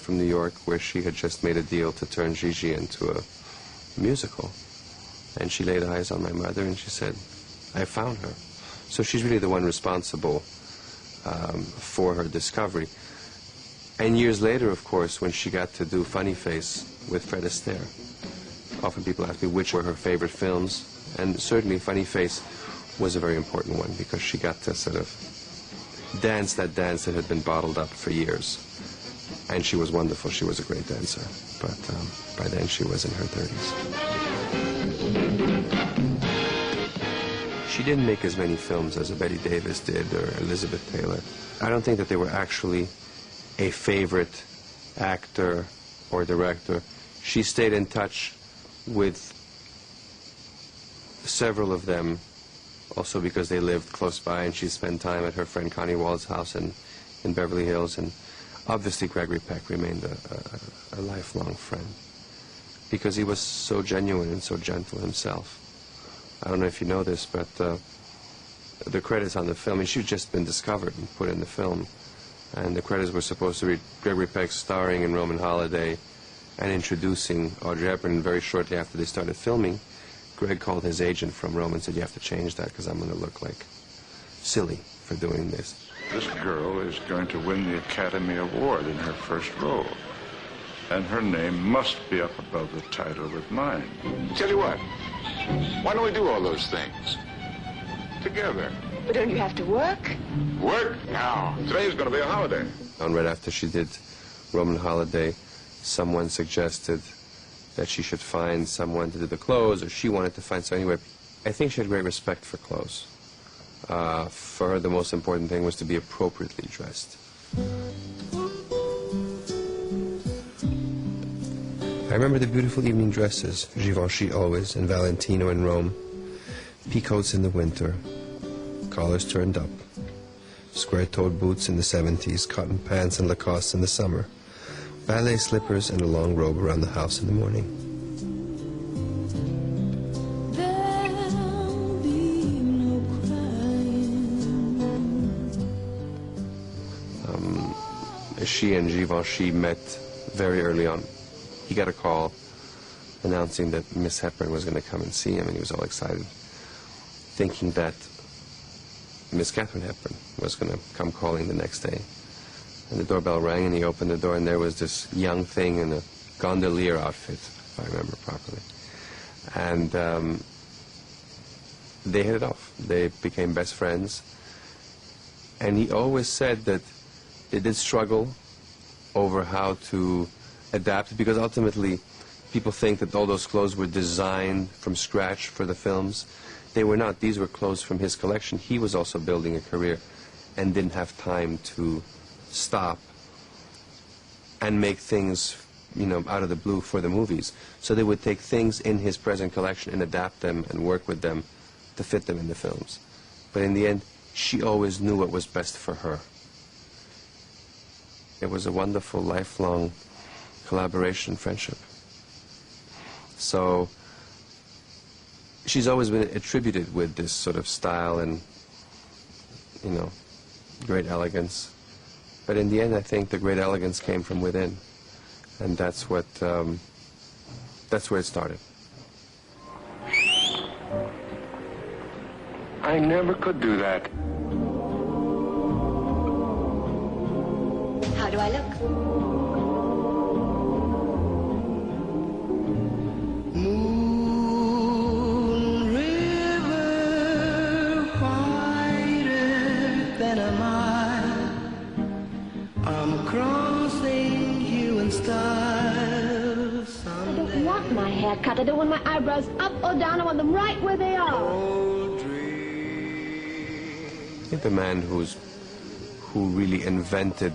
from New York where she had just made a deal to turn Gigi into a musical. And she laid eyes on my mother and she said, I found her. So she's really the one responsible for her discovery. And years later, of course, when she got to do Funny Face with Fred Astaire, often people ask me which were her favorite films, and certainly Funny Face was a very important one because she got to sort of dance that dance that had been bottled up for years. And she was wonderful. She was a great dancer. But by then she was in her 30s. She didn't make as many films as a Betty Davis did or Elizabeth Taylor. I don't think that they were actually a favorite actor or director. She stayed in touch with several of them also because they lived close by, and she spent time at her friend Connie Wald's house in Beverly Hills. And obviously Gregory Peck remained a lifelong friend because he was so genuine and so gentle himself. I don't know if you know this, but the credits on the film, and she'd just been discovered and put in the film, and the credits were supposed to be Gregory Peck starring in Roman Holiday and introducing Audrey Hepburn. And very shortly after they started filming, Greg called his agent from Rome and said, you have to change that because I'm going to look like silly for doing this. This girl is going to win the Academy Award in her first role. And her name must be up above the title with mine. Tell you what, why don't we do all those things together? But don't you have to work? Work? No. Today's going to be a holiday. And right after she did Roman Holiday, someone suggested that she should find someone to do the clothes, or she wanted to find. So anyway, I think she had great respect for clothes. For her, the most important thing was to be appropriately dressed. I remember the beautiful evening dresses, Givenchy always, and Valentino in Rome, peacoats in the winter, collars turned up, square-toed boots in the 70s, cotton pants and Lacoste in the summer, ballet slippers and a long robe around the house in the morning. She and Givenchy met very early on. He got a call announcing that Miss Hepburn was going to come and see him, and he was all excited, thinking that Miss Katharine Hepburn was going to come calling the next day. And the doorbell rang, and he opened the door, and there was this young thing in a gondolier outfit, if I remember properly. And they hit it off. They became best friends. And he always said that they did struggle over how to adapt, because ultimately people think that all those clothes were designed from scratch for the films. They were not. These were clothes from his collection. He was also building a career and didn't have time to stop and make things, you know, out of the blue for the movies. So they would take things in his present collection and adapt them and work with them to fit them in the films. But in the end, she always knew what was best for her. It was a wonderful, lifelong collaboration, friendship. So she's always been attributed with this sort of style and, you know, great elegance. But in the end, I think the great elegance came from within, and that's what, that's where it started. I never could do that. How do I look? Moon river whiter than a mile, I'm crossing you in style someday. I don't want my hair cut. I don't want my eyebrows up or down. I want them right where they are. I think the man who really invented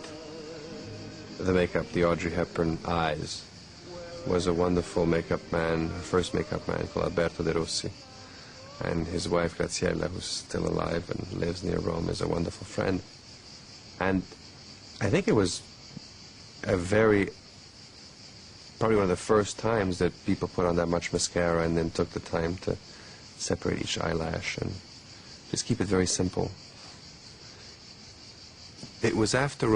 the makeup, the Audrey Hepburn eyes, was a wonderful makeup man, first makeup man called Alberto De Rossi. And his wife, Graziella, who's still alive and lives near Rome, is a wonderful friend. And I think it was probably one of the first times that people put on that much mascara and then took the time to separate each eyelash and just keep it very simple. It was after Rome